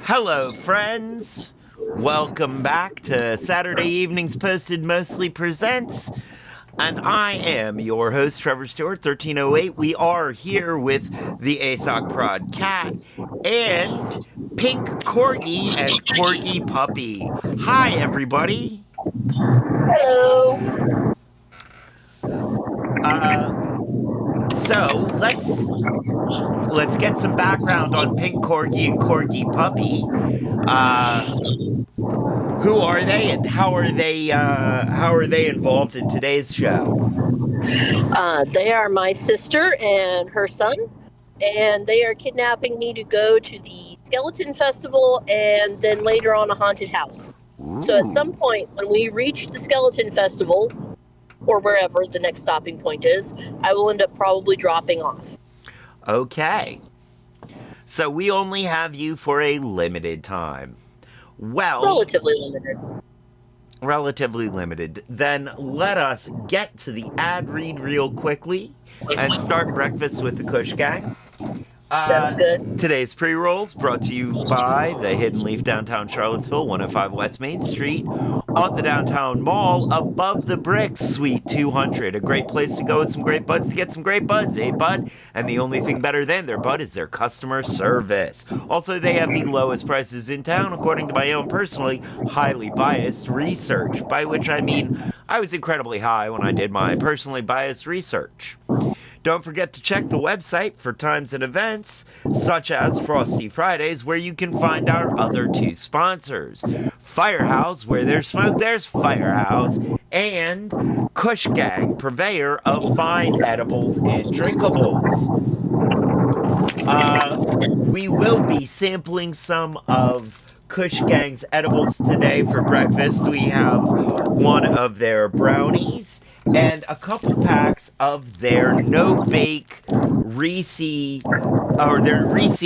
Hello, friends. Welcome back to Saturday Evenings Posted Mostly Presents. And I am your host, Trevor Stewart, 1308. We are here with the ASOC Prod Cat and Pink Corgi and Corgi Puppy. Hi, everybody. Hello. So let's get some background on Pink Corgi and Corgi Puppy. Who are they, and how are they involved in today's show? They are my sister and her son, and they are kidnapping me to go to the skeleton festival and then later on a haunted house. So at some Ooh. point, when we reach the skeleton festival or wherever the next stopping point is, I will end up probably dropping off. Okay. So we only have you for a limited time. Well, Relatively limited. relatively limited. Then let us get to the ad read real quickly and start breakfast with the Kush Gang. Sounds good. Today's pre-rolls brought to you by the Hidden Leaf downtown Charlottesville, 105 West Main Street, on the downtown mall, above the bricks, Suite 200. A great place to go with some great buds to get some great buds, eh, bud? And the only thing better than their bud is their customer service. Also, they have the lowest prices in town, according to my own personally highly biased research, by which I mean I was incredibly high when I did my personally biased research. Don't forget to check the website for times and events, such as Frosty Fridays, where you can find our other two sponsors. Firehouse, where there's smoke, there's Firehouse, and Kush Gang, purveyor of fine edibles and drinkables. We will be sampling some of Kush Gang's edibles today for breakfast. We have one of their brownies and a couple packs of their no-bake Reese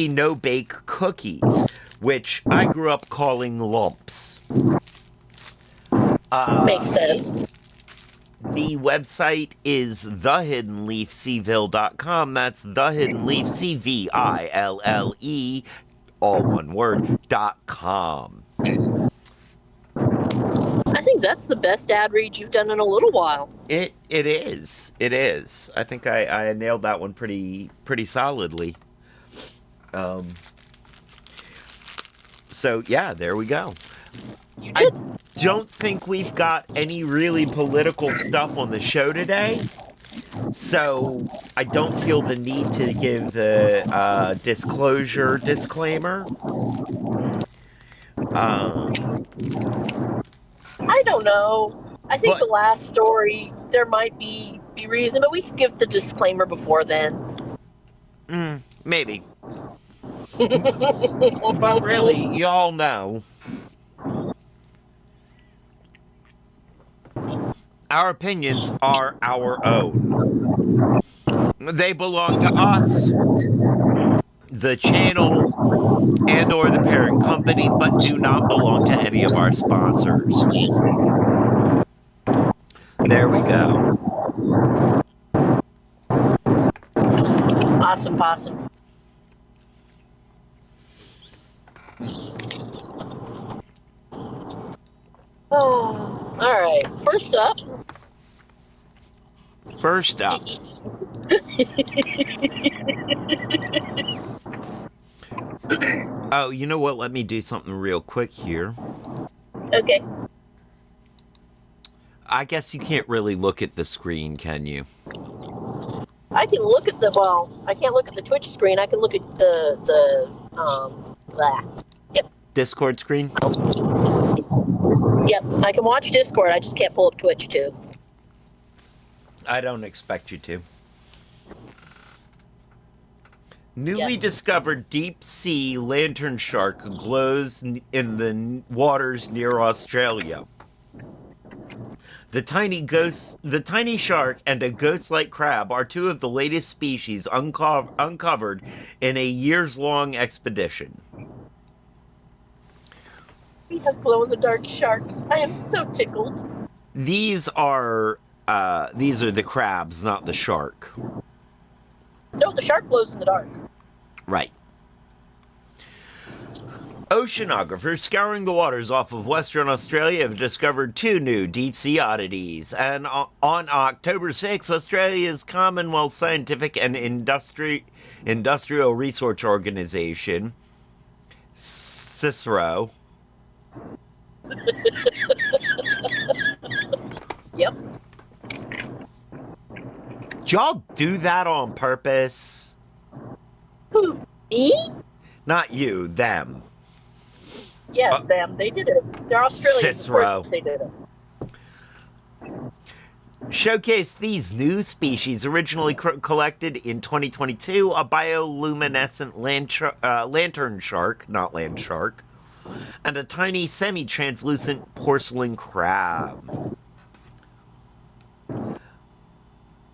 no-bake cookies, which I grew up calling lumps. Makes sense. The website is thehiddenleafcville.com. That's thehiddenleafcville, all one word, .com. I think that's the best ad read you've done in a little while. It is. It is. I think I nailed that one pretty solidly. So yeah, there we go. I don't think we've got any really political stuff on the show today, so I don't feel the need to give the disclaimer. I don't know. I think But- the last story, there might be reason, but we can give the disclaimer before then. Maybe. But really, y'all know. Our opinions are our own. They belong to us, the channel, and or the parent company, but do not belong to any of our sponsors. There we go. Awesome possum. Oh, all right. First up. Oh, you know what? Let me do something real quick here. Okay. I guess you can't really look at the screen, can you? I can look at I can't look at the Twitch screen. I can look at Yep. Discord screen? Yep. I can watch Discord. I just can't pull up Twitch too. I don't expect you to. Newly Yes. discovered deep-sea lantern shark glows in the waters near Australia. The tiny shark and a ghost-like crab are two of the latest species uncovered in a years-long expedition. We have glow-in-the-dark sharks. I am so tickled. These are the crabs, not the shark. No, the shark glows in the dark. Right. Oceanographers scouring the waters off of Western Australia have discovered 2 new deep sea oddities. And on October 6th, Australia's Commonwealth Scientific and Industrial Research Organization, CICERO. Yep. Did y'all do that on purpose? Who? Me? Not you, them. Yes, them. They did it. They're Australians. Of Cicero. course they did it. Showcase these new species originally collected in 2022, a bioluminescent lantern shark, not land shark, and a tiny semi-translucent porcelain crab.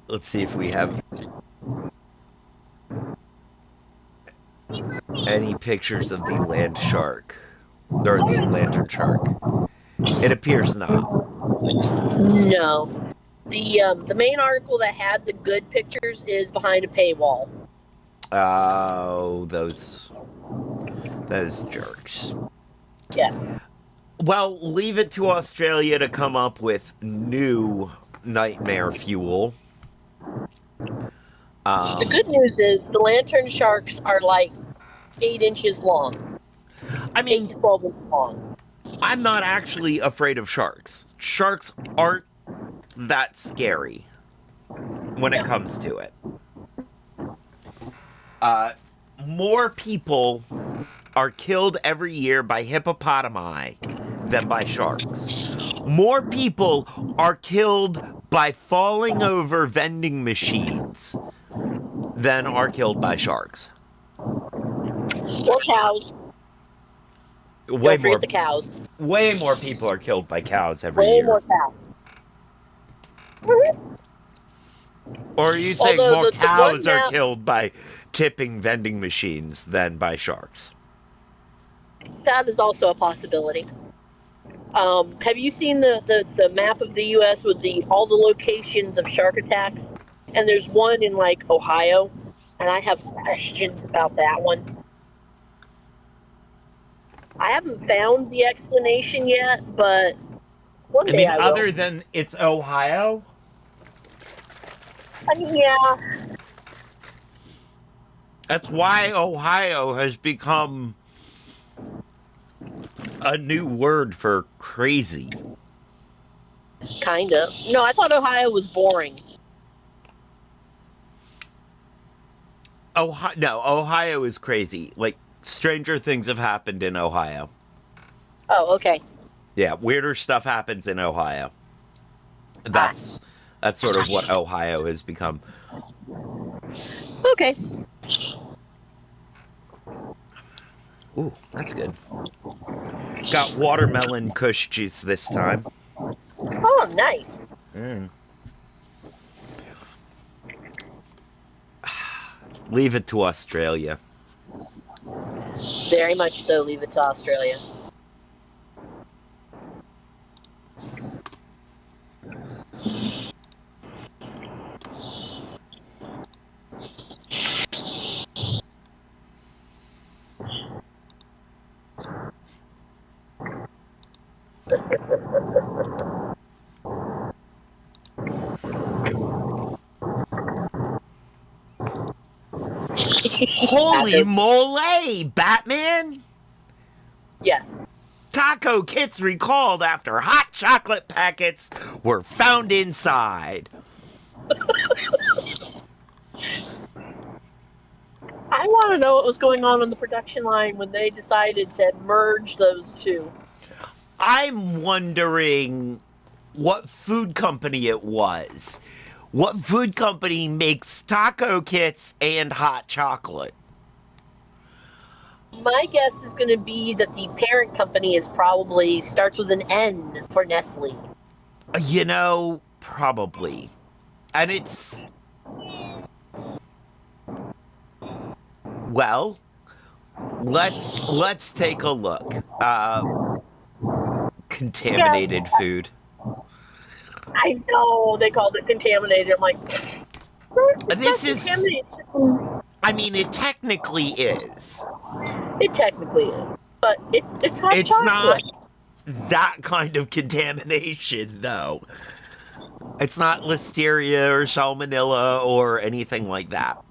Let's see if we have any pictures of the land shark, or the lantern shark. It appears not. No. The main article that had the good pictures is behind a paywall. Oh, those jerks. Yes. Well, leave it to Australia to come up with new nightmare fuel. The good news is the lantern sharks are like 8 inches long. I mean, 8 to 12 inches long. I'm not actually afraid of sharks. Sharks aren't that scary when it comes to it. More people are killed every year by hippopotami than by sharks. More people are killed by falling over vending machines than are killed by sharks. Or cows. Way Don't more. forget the cows. Way more people are killed by cows every Way year. more cows. Or are you saying Although more the cows one are now- killed by tipping vending machines than by sharks? That is also a possibility. Have you seen the map of the U.S. with all the locations of shark attacks? And there's one in like Ohio, and I have questions about that one. I haven't found the explanation yet, but one day I will. Other than it's Ohio? I mean, yeah. That's why Ohio has become a new word for crazy. Kind of. No, I thought Ohio was boring. Ohio is crazy. Like, stranger things have happened in Ohio. Oh, okay. Yeah, weirder stuff happens in Ohio. That's sort of what Ohio has become. Okay. Ooh, that's good. Got watermelon Kush juice this time. Oh, nice. Leave it to Australia. Very much so. Leave it to Australia. Holy moly, Batman! Yes. Taco kits recalled after hot chocolate packets were found inside. I want to know what was going on the production line when they decided to merge those two. I'm wondering what food company it was. What food company makes taco kits and hot chocolate? My guess is going to be that the parent company is probably starts with an N for Nestle. Probably. And it's... Well, let's take a look. Contaminated food. I know they called it contaminated. I'm like, This is... I mean, it technically is. It technically is. but it's hot It's not chocolate. that kind of contamination, though. It's not listeria or salmonella or anything like that.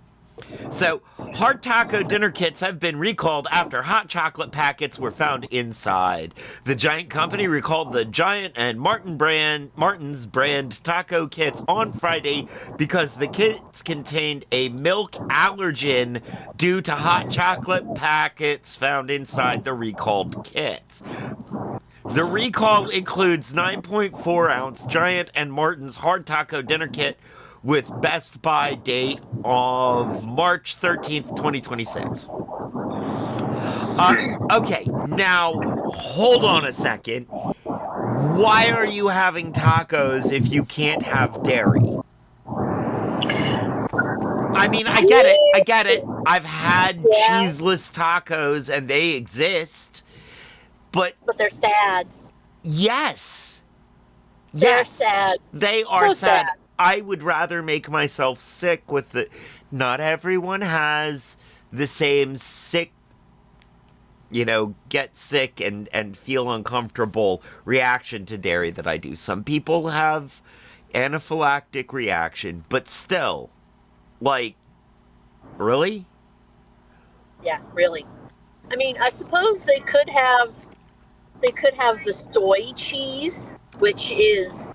So, hard taco dinner kits have been recalled after hot chocolate packets were found inside. The Giant Company recalled the Giant and Martin's brand taco kits on Friday because the kits contained a milk allergen due to hot chocolate packets found inside the recalled kits. The recall includes 9.4-ounce Giant and Martin's hard taco dinner kit with best buy date of March 13th, 2026. Okay, now hold on a second. Why are you having tacos if you can't have dairy? I mean, I get it. I get it. I've had Yeah, cheeseless tacos and they exist, but but they're sad. yes. They're Yes, sad. they are So sad. sad. I would rather make myself sick with the. Not everyone has the same sick, get sick and feel uncomfortable reaction to dairy that I do. Some people have anaphylactic reaction, but still, like, really? Yeah, really. I mean, I suppose they could have the soy cheese, which is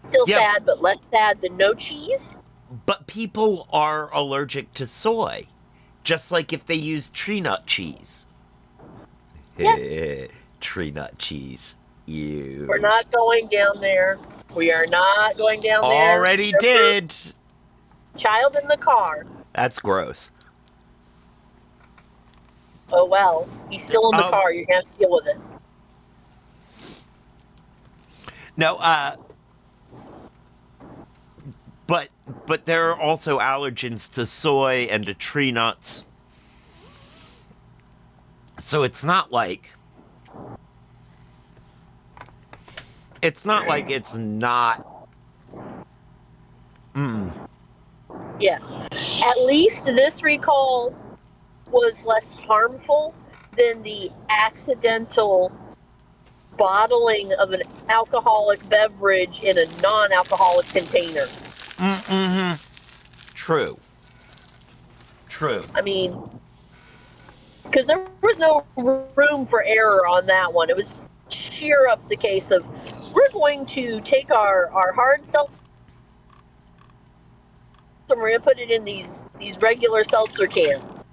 still Yep, sad, but less sad than no cheese. but people are allergic to soy, just like if they use tree nut cheese. Yes, Tree nut cheese. we're Ew. not going down there. We are not going down there. Already Remember, did. child in the car. That's gross. Oh well, he's still in the Um, car. You're gonna have to deal with it. no, but there are also allergens to soy and to tree nuts. So it's not. Yes. At least this recall was less harmful than the accidental bottling of an alcoholic beverage in a non-alcoholic container. True. True. I mean, because there was no room for error on that one. It was sheer up the case of we're going to take our hard seltzer and we're going to put it in these regular seltzer cans.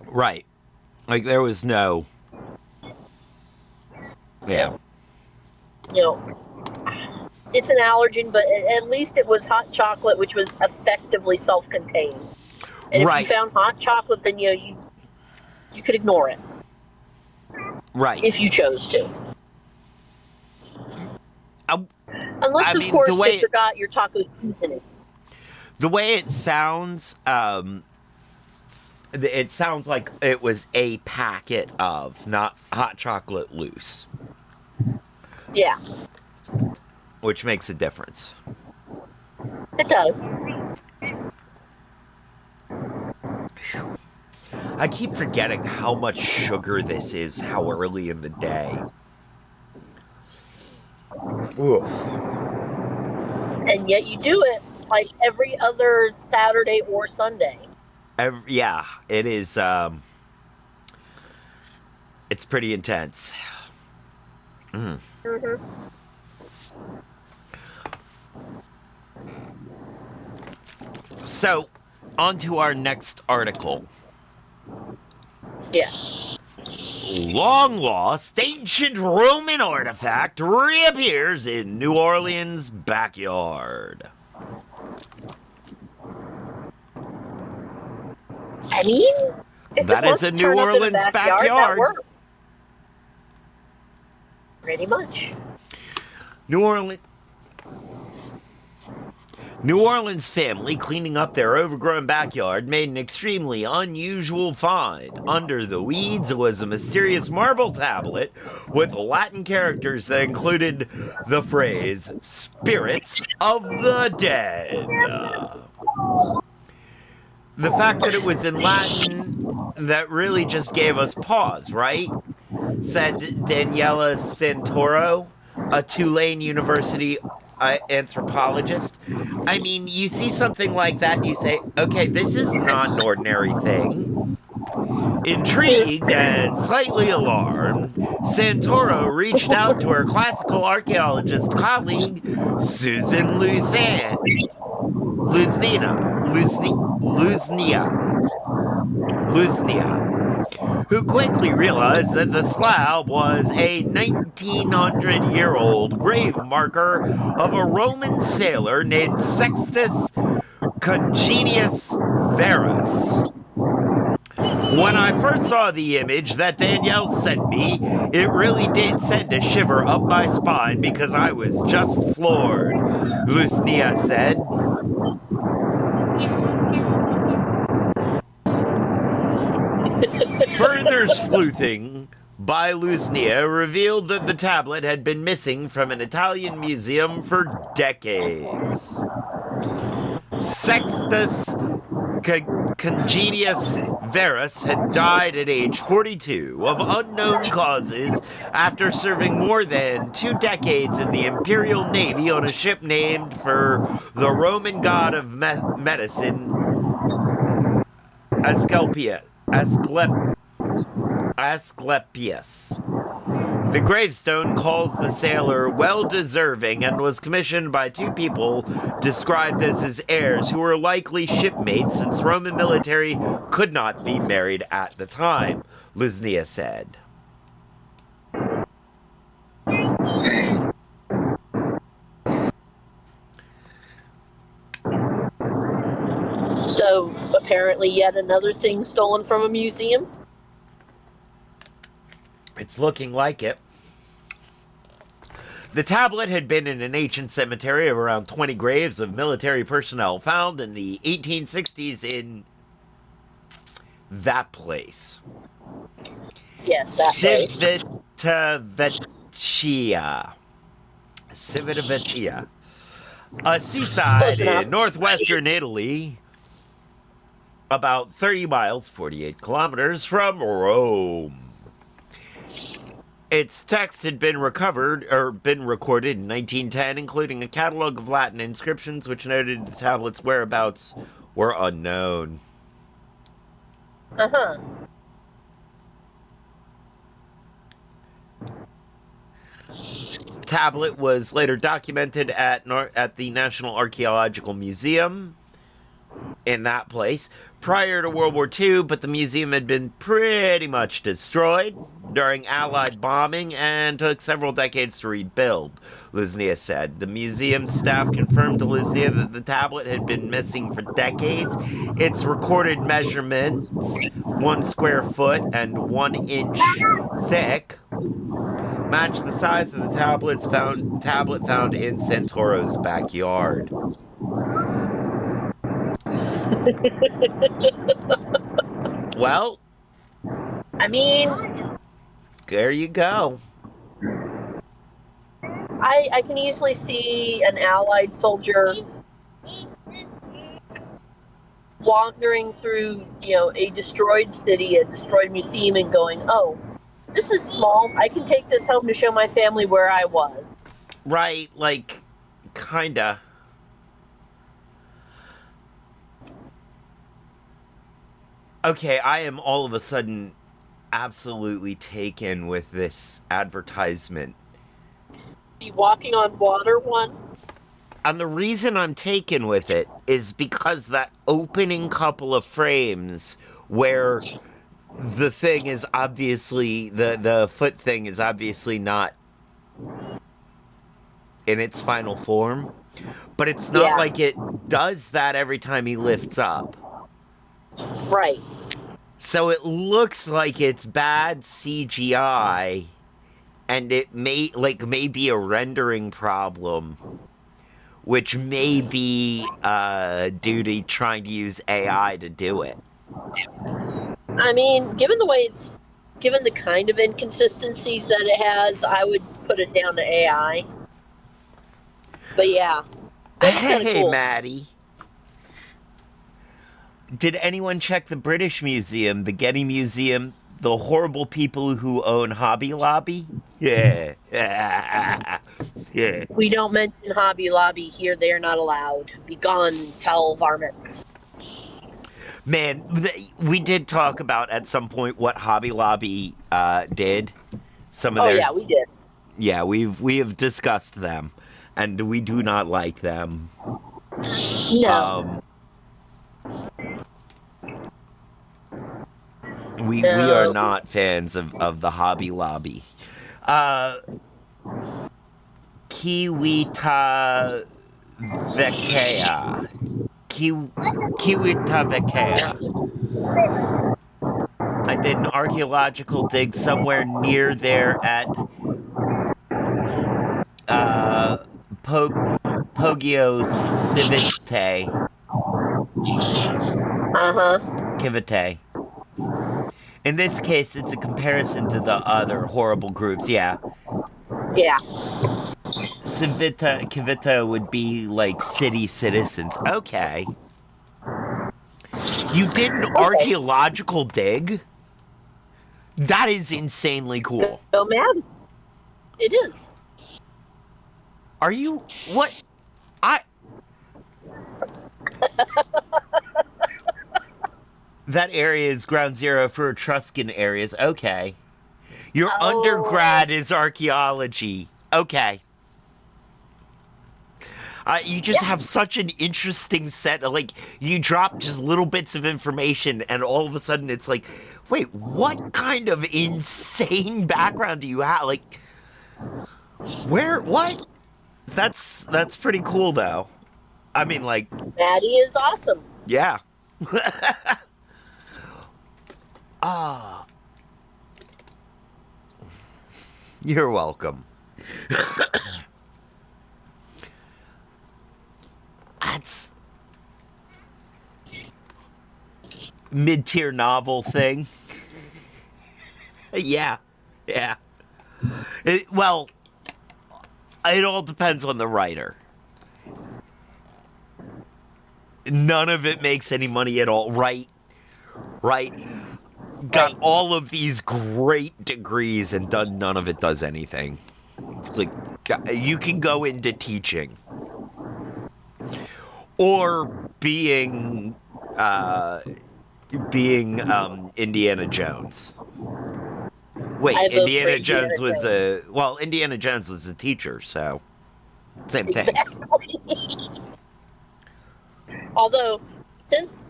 Right. Like there was no. Yeah. You know, it's an allergen, but at least it was hot chocolate, which was effectively self-contained. And if you Right. found hot chocolate, then you could ignore it Right. if you chose to. I Unless, I of mean, course, the way they forgot your taco seasoning. it sounds, it sounds like it was a packet of, not hot chocolate loose, Yeah, which makes a difference. it does. I keep forgetting how much sugar this is, how early in the day. Oof. And yet you do it like every other Saturday or Sunday. Yeah, it is. It's pretty intense. Mm-hmm. So, on to our next article. Yes. Long lost ancient Roman artifact reappears in New Orleans backyard. I mean, if That it is wants a to New turn up in a Orleans that backyard. works. Pretty much. New Orleans family cleaning up their overgrown backyard made an extremely unusual find. Under the weeds was a mysterious marble tablet with Latin characters that included the phrase "spirits of the dead." the fact that it was in Latin that really just gave us pause, right? Said Daniela Santoro, a Tulane University anthropologist. I mean, you see something like that and you say, okay, this is not an ordinary thing. Intrigued and slightly alarmed, Santoro reached out to her classical archaeologist colleague, Susan Luznia, who quickly realized that the slab was a 1900-year-old grave marker of a Roman sailor named Sextus Congenius Verus. When I first saw the image that Danielle sent me, it really did send a shiver up my spine because I was just floored, Lusnia said. Further sleuthing by Lusnia revealed that the tablet had been missing from an Italian museum for decades. Sextus Congenius Verus had died at age 42 of unknown causes after serving more than 2 decades in the Imperial Navy on a ship named for the Roman god of medicine, Asclepius. The gravestone calls the sailor well deserving and was commissioned by two people described as his heirs who were likely shipmates since Roman military could not be married at the time, Luznia said. So, apparently, yet another thing stolen from a museum? It's looking like it. The tablet had been in an ancient cemetery of around 20 graves of military personnel found in the 1860s in that place. Yes, that place. Civitavecchia, a seaside in northwestern Italy, about 30 miles, 48 kilometers from Rome. Its text had been recorded in 1910, including a catalog of Latin inscriptions which noted the tablet's whereabouts were unknown. Uh-huh. Tablet was later documented at the National Archaeological Museum in that place prior to World War II, but the museum had been pretty much destroyed during Allied bombing and took several decades to rebuild, Luznia said. The museum staff confirmed to Luznia that the tablet had been missing for decades. Its recorded measurements, 1 square foot and 1 inch thick, matched the size of the tablet found in Santoro's backyard. Well, I mean, there you go. I can easily see an Allied soldier wandering through, a destroyed city, a destroyed museum, and going, oh, this is small. I can take this home to show my family where I was. Right, like, kinda. Okay, I am all of a sudden absolutely taken with this advertisement. The walking on water one? And the reason I'm taken with it is because that opening couple of frames where the thing is obviously, the foot thing is obviously not in its final form, but it's not like it does that every time he lifts up. Right. So it looks like it's bad CGI, and it may be a rendering problem, which may be due to trying to use AI to do it. I mean, given the kind of inconsistencies that it has, I would put it down to AI. But yeah, that's kind of cool. Maddie. Did anyone check the British Museum, the Getty Museum, the horrible people who own Hobby Lobby? Yeah. Yeah. We don't mention Hobby Lobby here. They are not allowed. Begone, foul varmints. Man, we did talk about at some point what Hobby Lobby did. Some of Oh their yeah, we did. yeah, we have discussed them, and we do not like them. No, Um, we are no. not fans of the Hobby Lobby. Uh, Kiwita Vekea. Kiwita Vekea. I did an archaeological dig somewhere near there at uh, po- Poggio Civite. Uh huh. Civite. In this case, it's a comparison to the other horrible groups. Yeah. Yeah. Civita would be like city citizens. Okay. You did an Okay. archaeological dig? That is insanely cool. Go mad. It is. Are you what? I That area is ground zero for Etruscan areas. Okay. Your Oh. undergrad is archaeology. Okay. You just Yeah. have such an interesting set of, like, you drop just little bits of information and all of a sudden it's like, wait, what kind of insane background do you have? Like, what? That's pretty cool though. I mean, like, Maddie is awesome. yeah. Ah, you're welcome. That's mid-tier novel thing. Yeah. Yeah. Well, it all depends on the writer. None of it makes any money at all. Right. Right. Got Right. all of these great degrees and done none of it does anything. Like, you can go into teaching or uh being Indiana Jones. Wait, I vote for Indiana Indiana Jones was Jones. Indiana Jones was a teacher, so same thing. Exactly. Although, since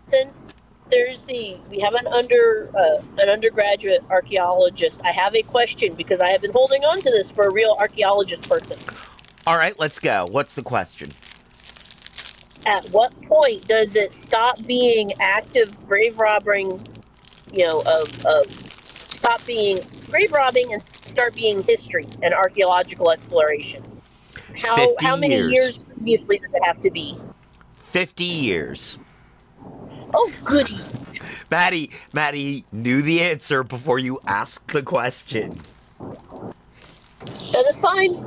there's we have an undergraduate archaeologist, I have a question because I have been holding on to this for a real archaeologist person. All right, let's go. What's the question? At what point does it stop being active grave robbing? Of stop being grave robbing and start being history and archaeological exploration? How 50 how many years. years previously does it have to be? 50 years. Oh, goody. Maddie knew the answer before you asked the question. That is fine.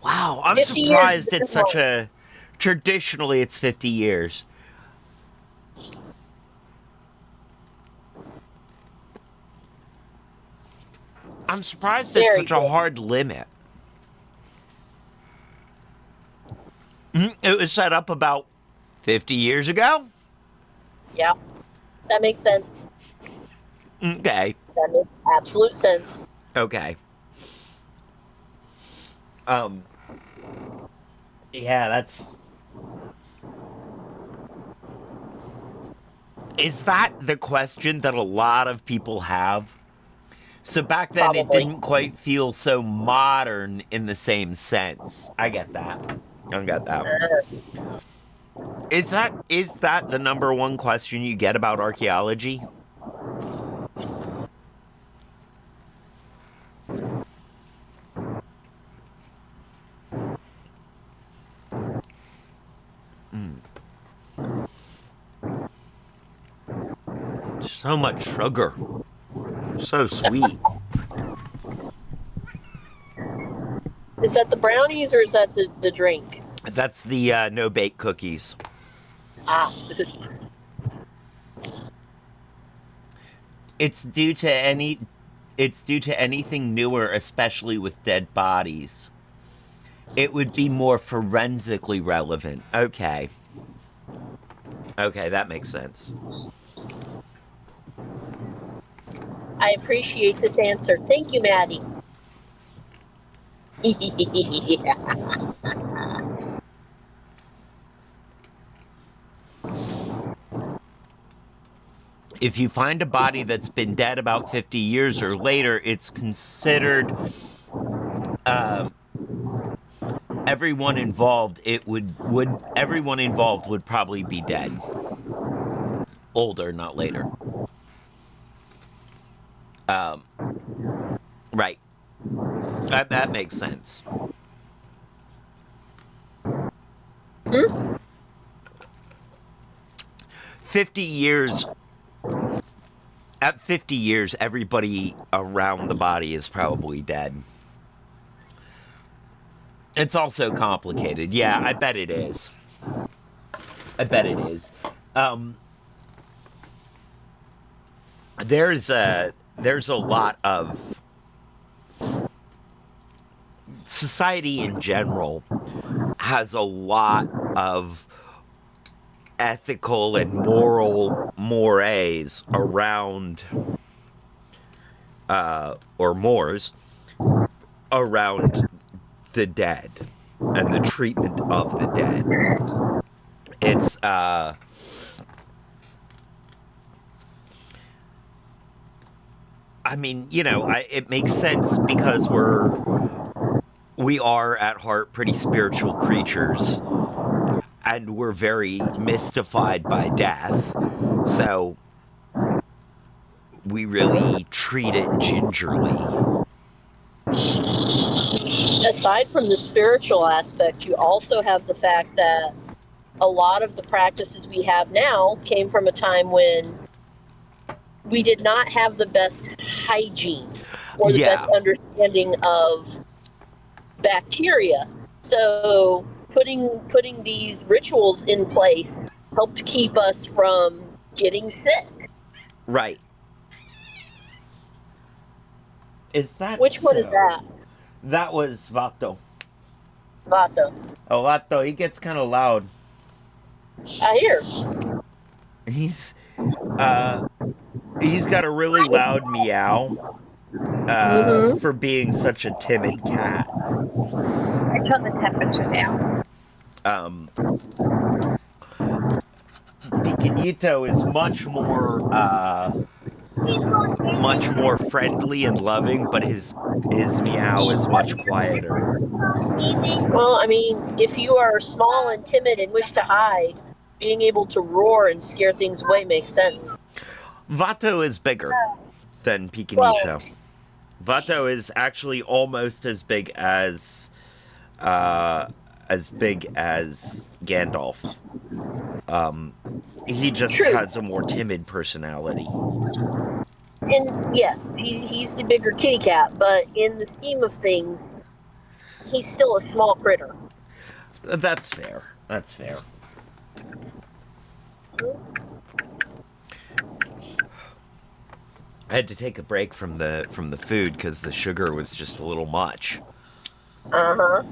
Wow, I'm 50 years surprised it's is such long. a. Traditionally, it's 50 years. I'm surprised it's Very such a good. hard limit. It was set up about 50 years ago? Yeah, that makes sense. Okay. That makes absolute sense. Okay. Um, yeah, that's. Is that the question that a lot of people have? So back then it Probably. didn't quite feel so modern in the same sense. I get that. I get that. Is that the number one question you get about archaeology? So much sugar. So sweet. Is that the brownies or is that the drink? That's the no bake cookies. Ah, the cookies. It's due to any it's due to anything newer, especially with dead bodies. It would be more forensically relevant. Okay. Okay, that makes sense. I appreciate this answer. Thank you, Maddie. If you find a body that's been dead about 50 years or later, it's considered everyone involved would everyone involved would probably be dead. Older, not later. Right. That makes sense. Hmm? 50 years at 50 years everybody around the body is probably dead. It's also complicated. Yeah, I bet it is. I bet it is. Um, there's a lot of society in general has a lot of ethical and moral mores around or mores around the dead and the treatment of the dead. It's I mean, it makes sense because we are at heart pretty spiritual creatures and we're very mystified by death. So we really treat it gingerly. Aside from the spiritual aspect, you also have the fact that a lot of the practices we have now came from a time when we did not have the best hygiene or the best Yeah, understanding of bacteria. So putting these rituals in place helped keep us from getting sick. right. Is that Which one is so? that? That was Vato. Vata. Oh, Vato, he gets kind of loud. I hear. He's uh he's got a really loud meow Mm-hmm. for being such a timid cat. I turned the temperature down. Um Picanito is much more friendly and loving, but his meow is much quieter. Well, I mean, if you are small and timid and wish to hide, being able to roar and scare things away makes sense. Vato is bigger than Well, Picanito. Vato is actually almost as big as Gandalf. He just true. has a more timid personality. And yes, he's the bigger kitty cat, but in the scheme of things, he's still a small critter. That's fair. That's fair. I had to take a break from the food because the sugar was just a little much. Uh-huh.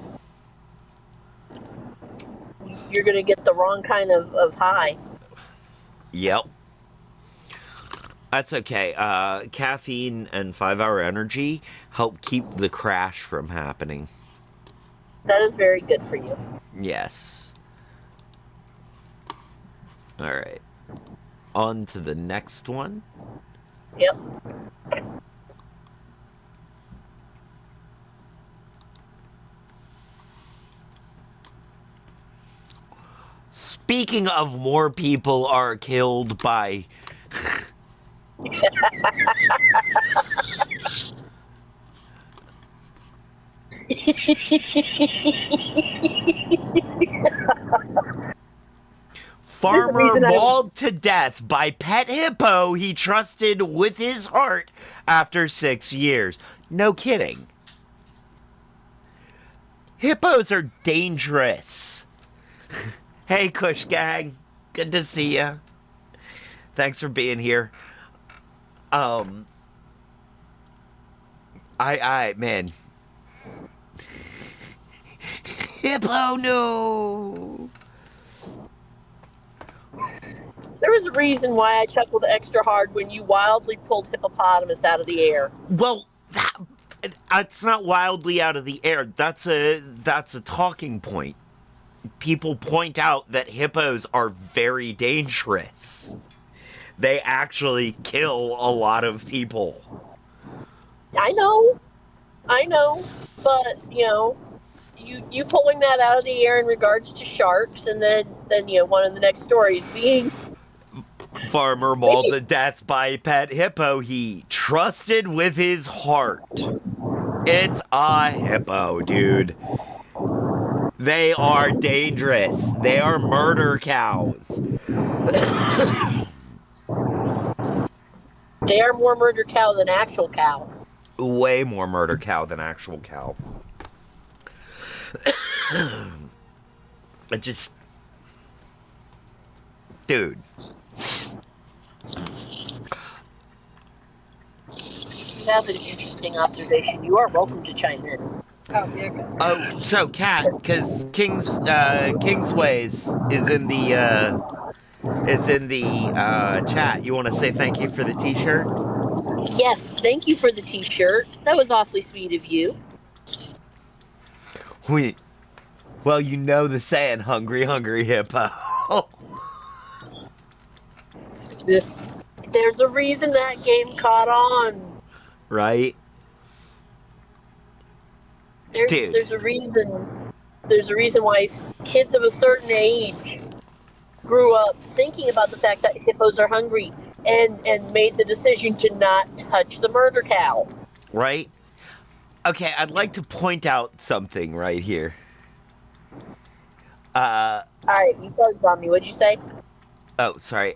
You're gonna get the wrong kind of high. Yep. That's okay. Caffeine and 5 hour energy help keep the crash from happening. That is very good for you. Yes. All right. On to the next one. Yep. Speaking of more people are killed by There's a farmer reason mauled to death by pet hippo he trusted with his heart after 6 years. No kidding. Hippos are dangerous. Hey, Kush Gang. Good to see ya. Thanks for being here. Um, man, hippo, no. There was a reason why I chuckled extra hard when you wildly pulled hippopotamus out of the air. Well, that's not wildly out of the air. That's a talking point. People point out that hippos are very dangerous. They actually kill a lot of people. I know, but you pulling that out of the air in regards to sharks, and then one of the next stories being Farmer mauled to death by a pet hippo he trusted with his heart. It's a hippo, dude. They are dangerous. They are murder cows. they are more murder cow than actual cow. Way more murder cow than actual cow. It just... Dude. If you have an interesting observation, you are welcome to chime in. Oh, you're good. Oh, so Kat, because Kingsways is in the chat. You want to say thank you for the T-shirt? Yes, thank you for the T-shirt. That was awfully sweet of you. Well, you know the saying, hungry, hungry hippo. There's a reason that game caught on. Right? Dude. There's a reason. There's a reason why kids of a certain age grew up thinking about the fact that hippos are hungry and made the decision to not touch the murder cow. Right? Okay, I'd like to point out something right here. Alright, you buzzed on me. What'd you say? Oh, sorry.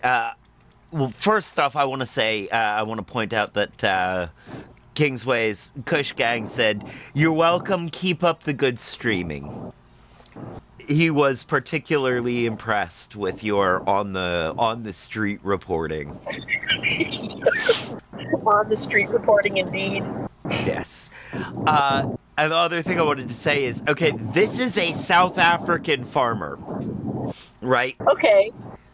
Well, first off, I want to point out that Kingsway's Kush Gang said, "You're welcome, keep up the good streaming." He was particularly impressed with your on the street reporting. On the street reporting, indeed. Yes. And the other thing I wanted to say is, okay, this is a South African farmer, right? Okay,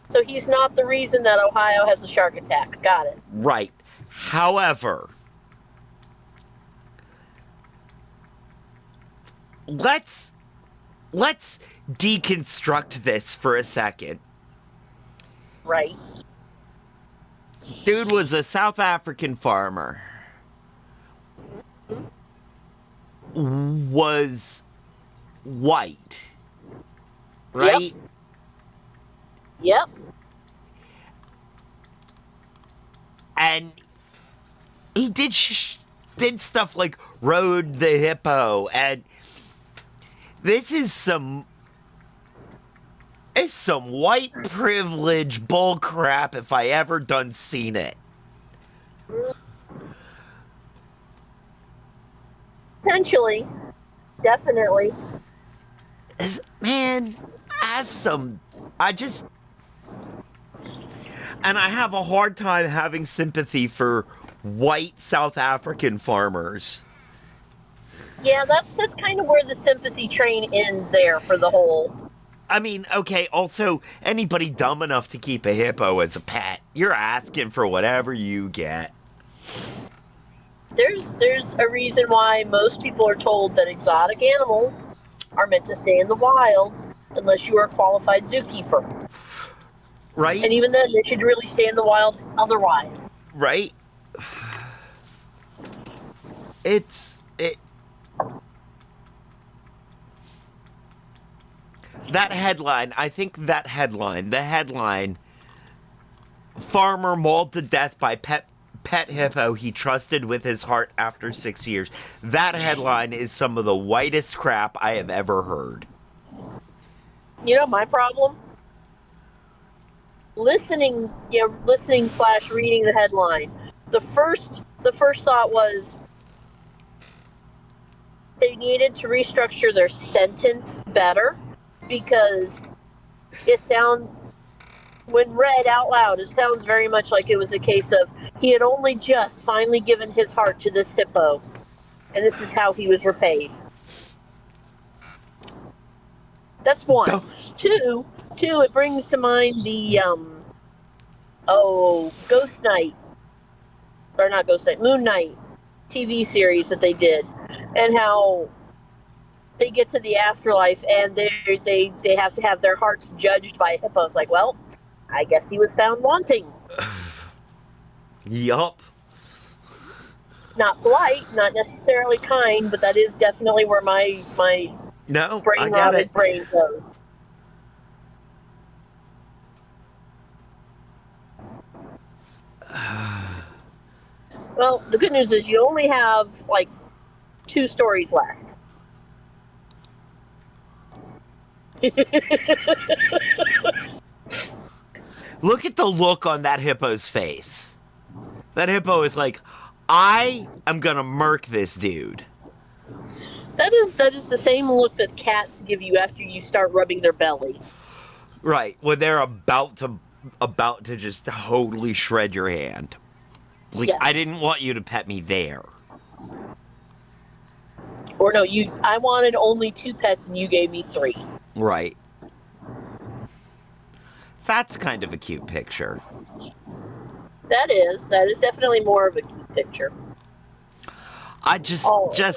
so he's not the reason that Ohio has a shark attack. Got it. Right. However, let's deconstruct this for a second. Right. Dude was a South African farmer. Was white. Right? Yep. And he did stuff like rode the hippo, and this is some white privilege bull crap if I ever done seen it. Potentially. Definitely. Man, and I have a hard time having sympathy for white South African farmers. Yeah, that's kind of where the sympathy train ends there for the whole. I mean, okay, also, anybody dumb enough to keep a hippo as a pet, you're asking for whatever you get. There's a reason why most people are told that exotic animals are meant to stay in the wild unless you are a qualified zookeeper. Right? And even then, they should really stay in the wild otherwise. Right? That headline, the headline, farmer mauled to death by pet hippo he trusted with his heart after 6 years. That headline is some of the whitest crap I have ever heard. You know my problem? Listening / reading the headline. The first thought was they needed to restructure their sentence better, because it sounds, when read out loud, it sounds very much like it was a case of He had only just finally given his heart to this hippo, and this is how he was repaid. That's one. Two, it brings to mind the Ghost Night, or not Ghost Night, Moon Night TV series that they did, and how they get to the afterlife and they have to have their hearts judged by hippos. Like, well, I guess he was found wanting. Yup. Not polite, not necessarily kind, but that is definitely where my No, brain I get it. brain goes. Well, the good news is you only have like 2 stories left. Look at the look on that hippo's face. That hippo is like, I am gonna murk this dude. That is the same look that cats give you after you start rubbing their belly. Right, when they're about to just totally shred your hand. Like, Yes. I didn't want you to pet me there. Or no, I wanted only 2 pets and you gave me 3. Right. That's kind of a cute picture. That is definitely more of a cute picture. I just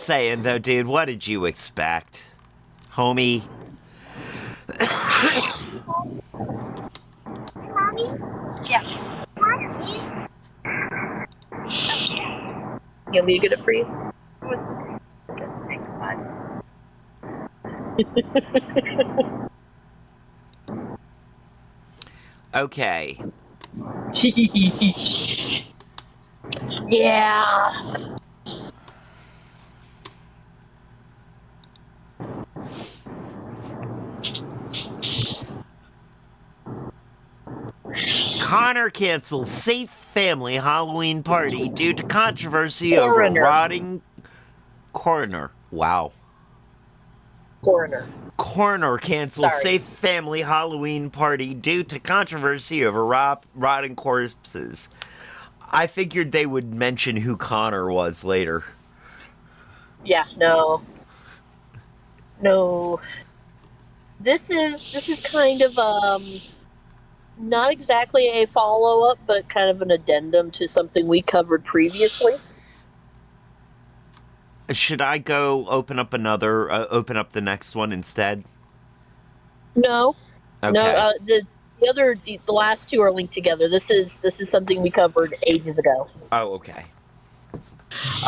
saying though, dude, what did you expect? Homie. Mommy? Yeah. Mommy? You want me to get it for you? Oh, it's okay. Okay, thanks, bye. Okay. Yeah. Connor cancels safe family Halloween party due to controversy over Coroner. rotting coroner. Wow. Coroner cancels safe family Halloween party due to controversy over rotting corpses. I figured they would mention who Connor was later. Yeah, no. This is kind of not exactly a follow-up, but kind of an addendum to something we covered previously. Should I go open up the next one instead? No. Okay. No, the last 2 are linked together. This is something we covered ages ago. Oh, okay.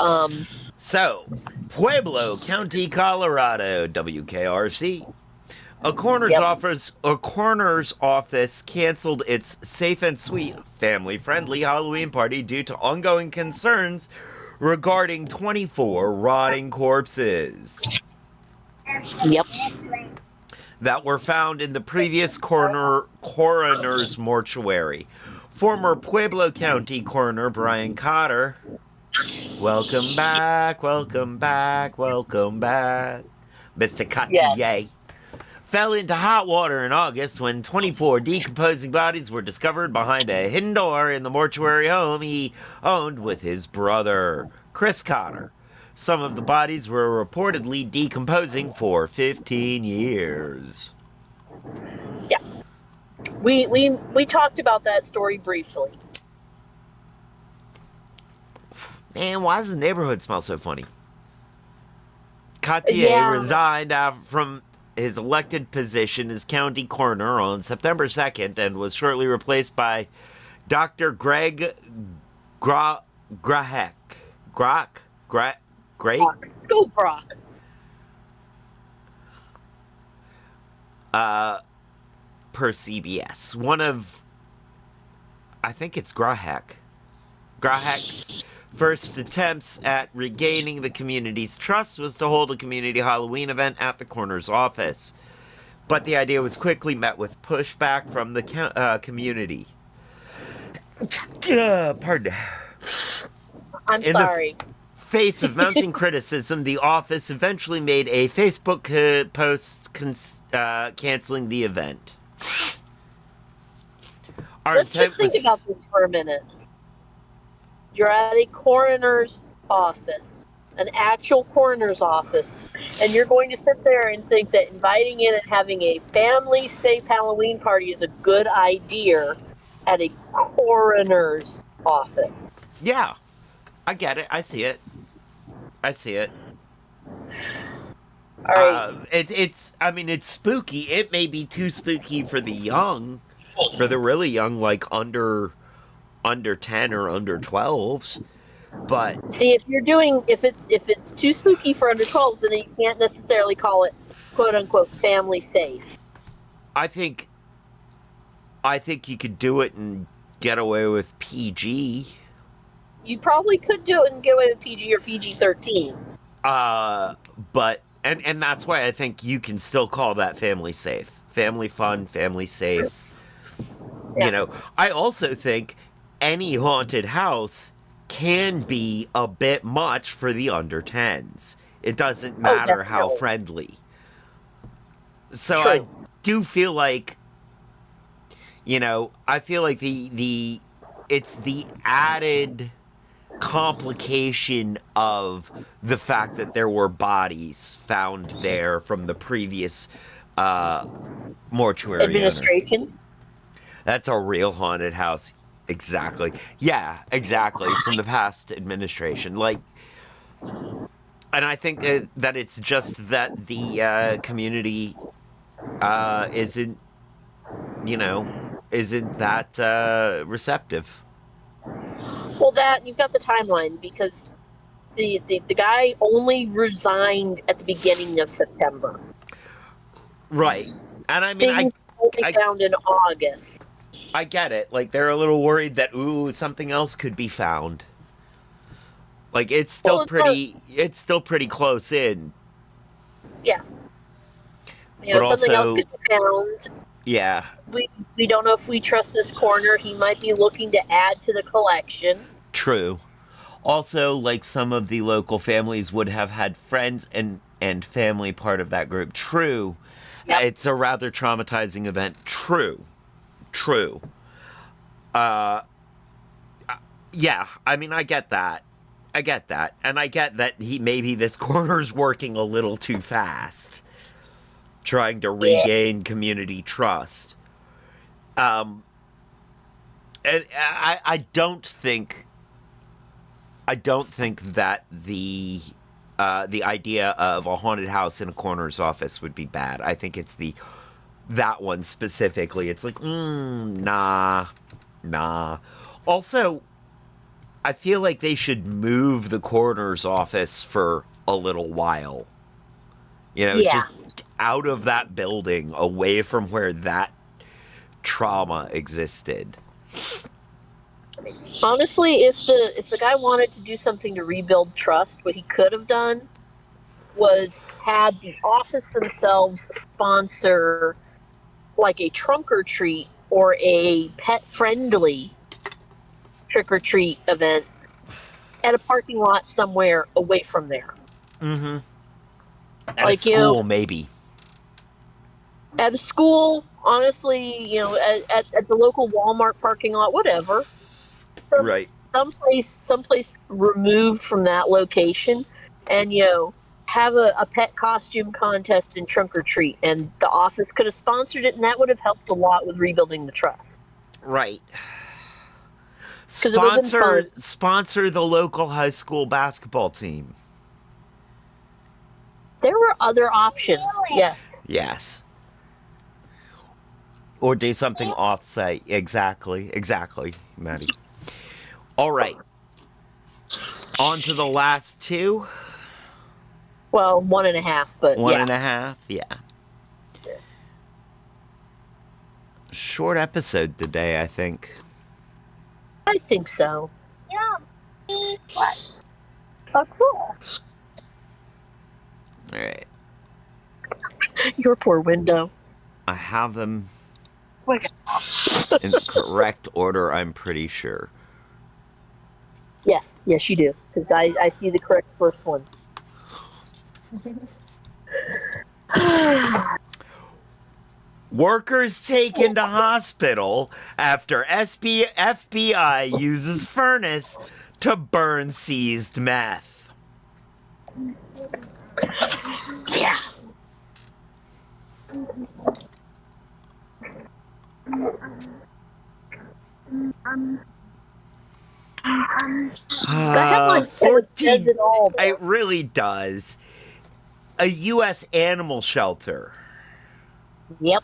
Um, So, Pueblo County, Colorado, WKRC. A coroner's office canceled its safe and sweet, family-friendly Halloween party due to ongoing concerns regarding 24 rotting corpses. Yep. That were found in the previous coroner's mortuary. Former Pueblo County Coroner Brian Cotter, welcome back, Mr. Cotier. Yeah. Fell into hot water in August when 24 decomposing bodies were discovered behind a hidden door in the mortuary home he owned with his brother, Chris Cotter. Some of the bodies were reportedly decomposing for 15 years. Yeah. We talked about that story briefly. Man, why does the neighborhood smell so funny? Cotier resigned from his elected position as county coroner on September 2nd and was shortly replaced by Dr. Greg Grahek. Greg? Go Brock. Per CBS. I think it's Grahek. Grahek's first attempts at regaining the community's trust was to hold a community Halloween event at the coroner's office. But the idea was quickly met with pushback from the community. Pardon. I'm sorry. Face of mounting criticism, the office eventually made a Facebook post canceling the event. Let's just think about this for a minute. You're at a coroner's office, an actual coroner's office, and you're going to sit there and think that inviting in and having a family safe Halloween party is a good idea at a coroner's office. Yeah, I get it. I see it. I see it. All right. It's. I mean, it's spooky. It may be too spooky for the young, for the really young, like under 10 or under 12s. But See, if it's too spooky for under 12s, then you can't necessarily call it quote unquote family safe. I think I think you could do it and get away with PG. You probably could do it and get away with PG or PG-13. But and that's why I think you can still call that family safe, family fun, family safe. Yeah. You know, I also think any haunted house can be a bit much for the under 10s. It doesn't matter how definitely. friendly. So I True. do feel like, I feel like it's the added complication of the fact that there were bodies found there from the previous mortuary owner. Administration. That's a real haunted house. Exactly. Yeah, exactly. From the past administration. Like, and I think that it's just that the community isn't, isn't that receptive. Well, that you've got the timeline because the guy only resigned at the beginning of September. Right. And I mean, Things only I found in August. I get it. Like they're a little worried that something else could be found. Like it's still Well, pretty close in. Yeah. But Something else also, could be found. yeah, We don't know if we trust this coroner. He might be looking to add to the collection. true. Also, like some of the local families would have had friends and family part of that group. True. Yep. It's a rather traumatizing event. True. True. Yeah, I mean I get that. I get that. And I get that maybe this coroner's working a little too fast, trying to regain community trust. And I don't think that the idea of a haunted house in a coroner's office would be bad. I think it's that one specifically. It's like, nah. Also, I feel like they should move the coroner's office for a little while. Yeah. Just out of that building, away from where that trauma existed. Honestly, if the guy wanted to do something to rebuild trust, what he could have done was had the office themselves sponsor like a trunk or treat or a pet friendly trick or treat event at a parking lot somewhere away from there. Mm-hmm. At Like, a school, maybe. At a school, honestly, at the local Walmart parking lot, whatever. Right. Someplace removed from that location, and have a pet costume contest and trunk or treat, and the office could have sponsored it, and that would have helped a lot with rebuilding the trust. Right. 'Cause it would've been fun. Sponsor the local high school basketball team. There were other options. Yes. Yes. Or do something off-site. Exactly, Maddie. All right. On to the last two. Well, 1.5, but One yeah. and a half, yeah. Short episode today, I think. I think so. Yeah. What? Oh, cool. All right. Your poor window. I have them Oh my God. in the correct order, I'm pretty sure. Yes, you do. Because I see the correct first one. Workers taken to hospital after FBI uses furnace to burn seized meth. Yeah. The headline kind of says 14. it all, though. It really does. A U.S. animal shelter. Yep.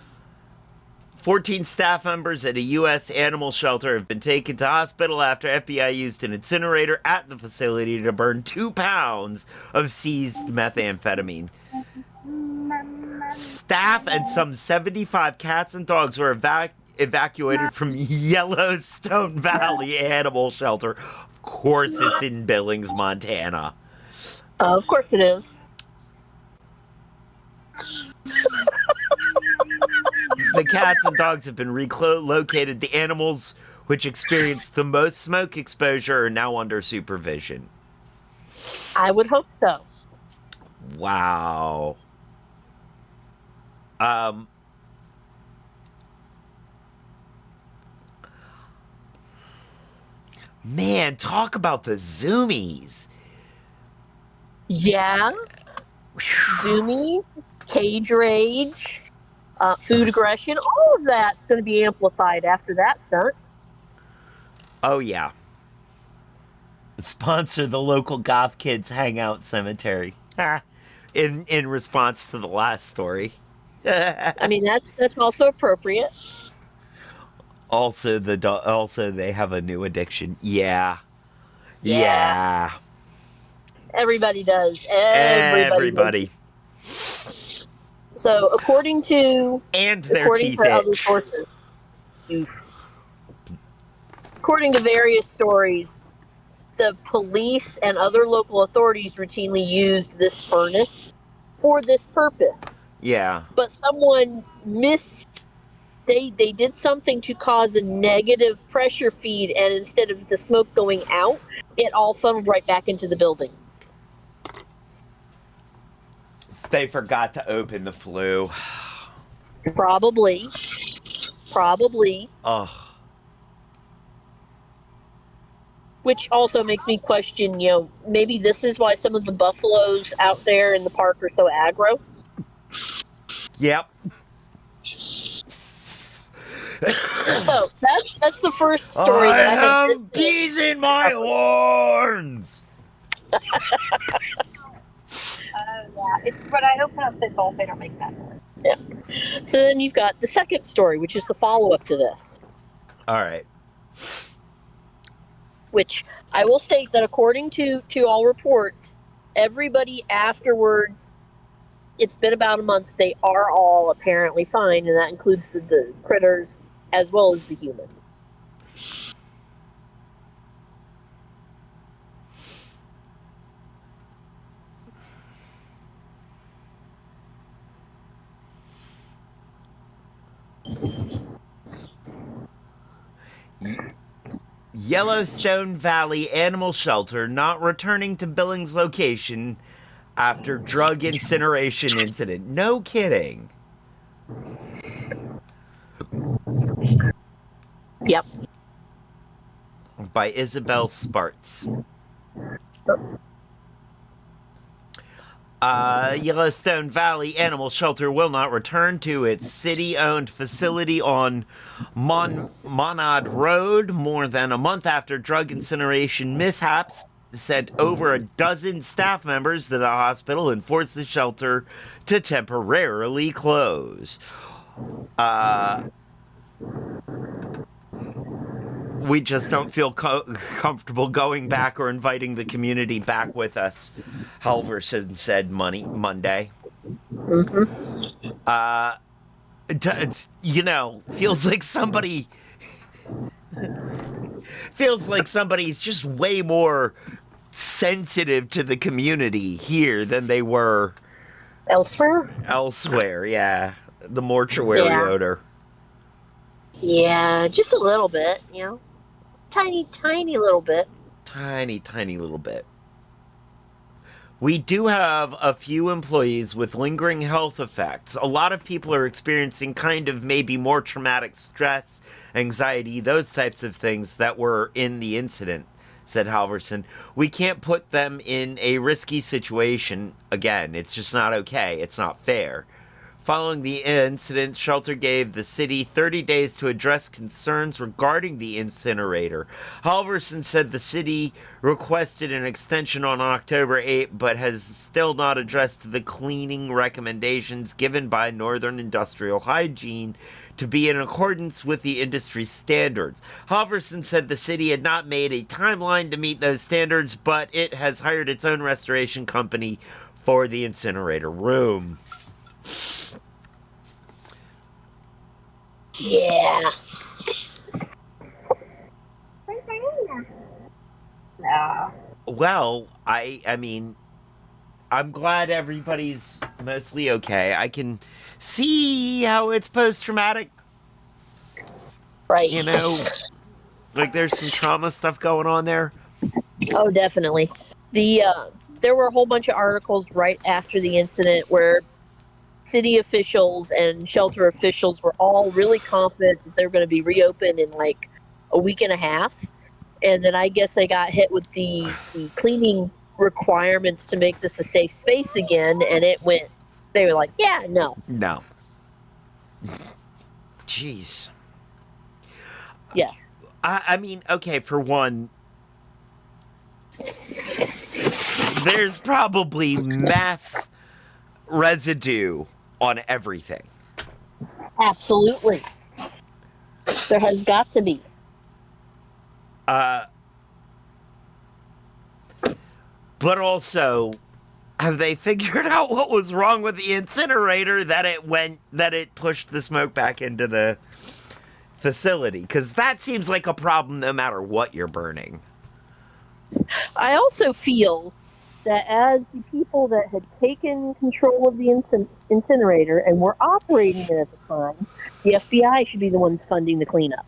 14 staff members at a U.S. animal shelter have been taken to hospital after FBI used an incinerator at the facility to burn 2 pounds of seized methamphetamine. Staff and some 75 cats and dogs were evacuated from Yellowstone Valley Animal Shelter. Of course, it's in Billings, Montana. Of course it is. The cats and dogs have been relocated. The animals, which experienced the most smoke exposure, are now under supervision. I would hope so. Wow. Man, talk about the zoomies. Yeah. Zoomies, cage rage, food aggression, all of that's going to be amplified after that stunt. Oh, yeah. Sponsor the local goth kids hangout cemetery. In response to the last story. I mean, that's also appropriate. Also, also they have a new addiction. Yeah. Yeah. Yeah. Everybody does. Everybody. So, according to their teeth other itch. sources, according to various stories, the police and other local authorities routinely used this furnace for this purpose. Yeah. But someone they did something to cause a negative pressure feed, and instead of the smoke going out, it all funneled right back into the building. They forgot to open the flue. Probably. Ugh. Which also makes me question, maybe this is why some of the buffaloes out there in the park are so aggro. Yep. So that's the first story I that I have bees in my horns. Yeah, it's when I open up the bowl, they don't make that noise. Yeah. So then you've got the second story, which is the follow-up to this. All right. Which I will state that according to all reports, everybody afterwards, it's been about a month, they are all apparently fine, and that includes the critters as well as the humans. Yellowstone Valley Animal Shelter not returning to Billings location after drug incineration incident. No kidding. Yep. By Isabel Sparts. Yellowstone Valley Animal Shelter will not return to its city-owned facility on Monad Road more than a month after drug incineration mishaps sent over a dozen staff members to the hospital and forced the shelter to temporarily close. We just don't feel comfortable going back or inviting the community back with us, Halverson said Monday. Mm-hmm. It's, feels like somebody's just way more sensitive to the community here than they were Elsewhere, yeah. The mortuary odor. Yeah, just a little bit, tiny little bit. Tiny little bit. We do have a few employees with lingering health effects. A lot of people are experiencing kind of maybe more traumatic stress, anxiety, those types of things that were in the incident, said Halverson. We can't put them in a risky situation again. It's just not okay. It's not fair. Following the incident, Shelter gave the city 30 days to address concerns regarding the incinerator. Halverson said the city requested an extension on October 8th, but has still not addressed the cleaning recommendations given by Northern Industrial Hygiene to be in accordance with the industry standards. Halverson said the city had not made a timeline to meet those standards, but it has hired its own restoration company for the incinerator room. Yeah. No. Well, I mean, I'm glad everybody's mostly okay. I can see how it's post-traumatic, Right. you know, like there's some trauma stuff going on there. Oh, definitely. There were a whole bunch of articles right after the incident where city officials and shelter officials were all really confident that they were going to be reopened in like a week and a half, and then I guess they got hit with the cleaning requirements to make this a safe space again, and it went. They were like, "Yeah, no, No. Jeez. yes, I mean, okay, for one, there's probably meth residue on everything. absolutely." There has got to be. Uh, but also, have they figured out what was wrong with the incinerator that it pushed the smoke back into the facility? Because that seems like a problem no matter what you're burning. I also feel that as the people that had taken control of the incinerator and were operating it at the time, the FBI should be the ones funding the cleanup.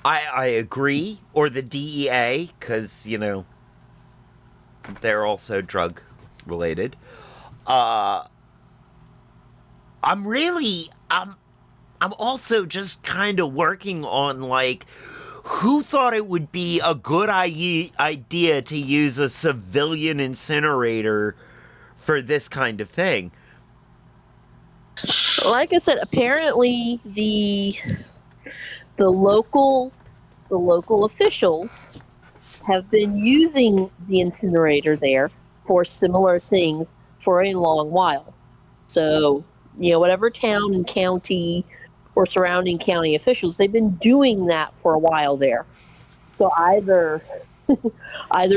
I agree, or the DEA, because they're also drug related. I'm also just kind of working on like who thought it would be a good idea to use a civilian incinerator for this kind of thing. Like I said, apparently the local officials have been using the incinerator there for similar things for a long while. So, whatever town and county or surrounding county officials, they've been doing that for a while there. So either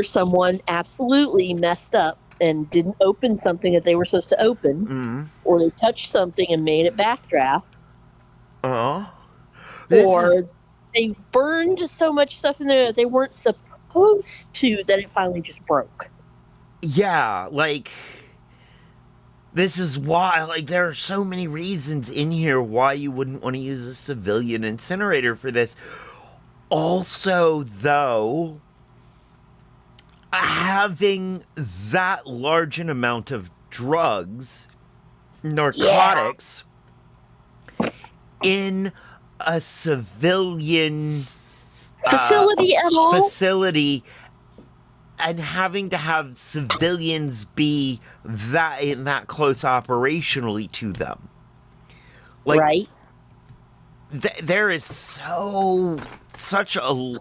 someone absolutely messed up and didn't open something that they were supposed to open, or they touched something and made it backdraft, or they burned so much stuff in there that they weren't supposed to that it finally just broke. Yeah, like this is why, like, there are so many reasons in here why you wouldn't want to use a civilian incinerator for this. Also, though, having that large an amount of drugs, narcotics, in a civilian Facility at all? facility, and having to have civilians be that close operationally to them, like, Right. there is such a.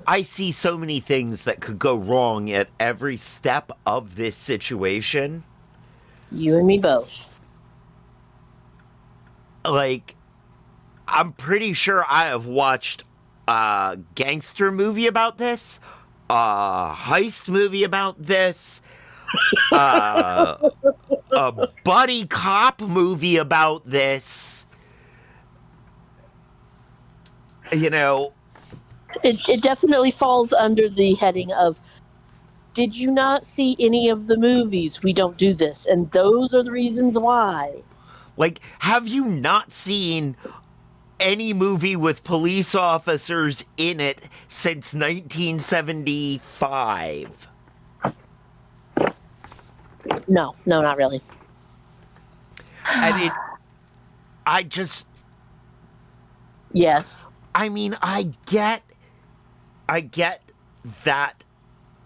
I see so many things that could go wrong at every step of this situation. You and me both. Like, I'm pretty sure I have watched a gangster movie about this, a heist movie about this, a buddy cop movie about this. It definitely falls under the heading of, did you not see any of the movies? We don't do this. And those are the reasons why. Like, have you not seen any movie with police officers in it since 1975? No, not really. And Yes. I mean, I get I get that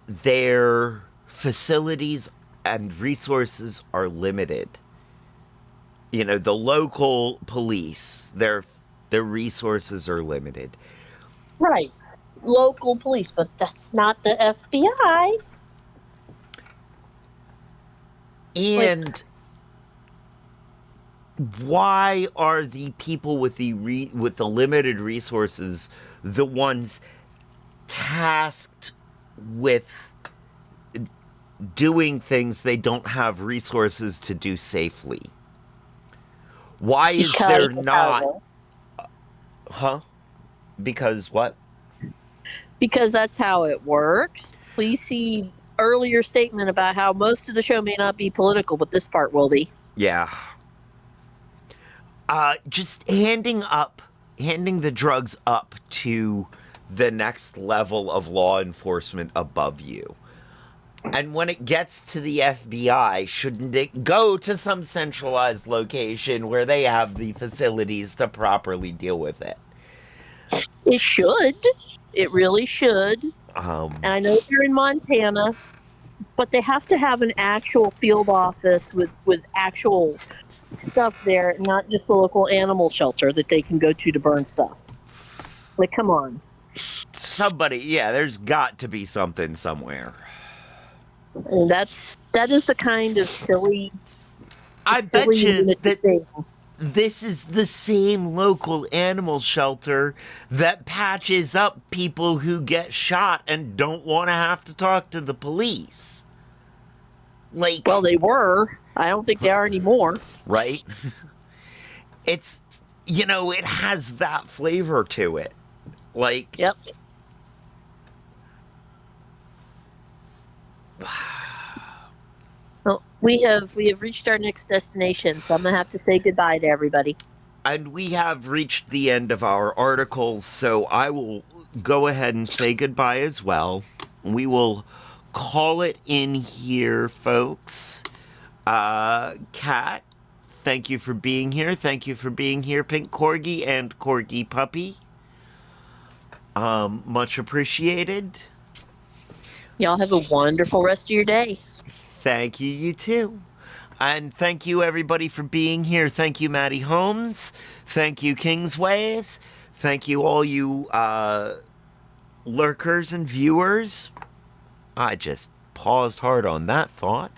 their facilities and resources are limited. You know, the local police, their resources are limited. Right. Local police, but that's not the FBI. Like, And why are the people with with the limited resources the ones tasked with doing things they don't have resources to do safely? Why is because there of how it not? works. Huh? Because what? Because that's how it works. Please see earlier statement about how most of the show may not be political, but this part will be. Yeah. Just handing the drugs up to the next level of law enforcement above you. And when it gets to the FBI, shouldn't it go to some centralized location where they have the facilities to properly deal with it? It should. It really should. And I know they're in Montana, but they have to have an actual field office with actual stuff there, not just the local animal shelter that they can go to burn stuff. Like, come on. Somebody, yeah, there's got to be something somewhere. And that is the kind of silly I bet you lunatic that thing. this is the same local animal shelter that patches up people who get shot and don't want to have to talk to the police. Like, Well, they were. I don't think they are anymore. right? It's, you know, it has that flavor to it. Like, Yep. Well, we have reached our next destination, so I'm gonna have to say goodbye to everybody. and we have reached the end of our articles, so I will go ahead and say goodbye as well. We will call it in here, folks. Kat, thank you for being here. Thank you for being here, Pink Corgi and Corgi Puppy. Much appreciated. Y'all have a wonderful rest of your day. Thank you, you too. And thank you, everybody, for being here. Thank you, Maddie Holmes. Thank you, Kingsways. Thank you, all you lurkers and viewers. I just paused hard on that thought.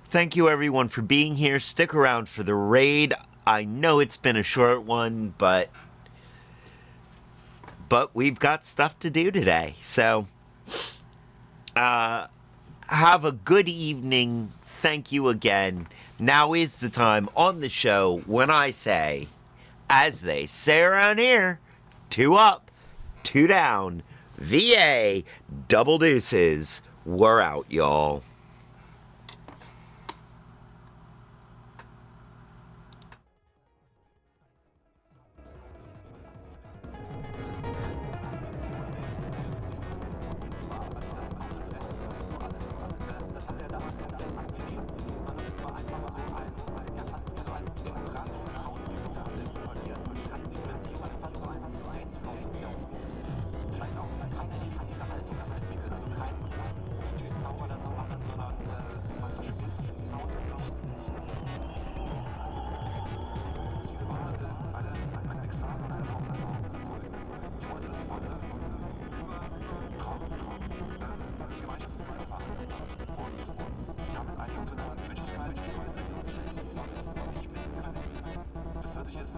Thank you, everyone, for being here. Stick around for the raid. I know it's been a short one, but we've got stuff to do today. So, have a good evening. Thank you again. Now is the time on the show when I say, as they say around here, 2 up, 2 down, VA, double deuces. We're out, y'all. Das hört sich jetzt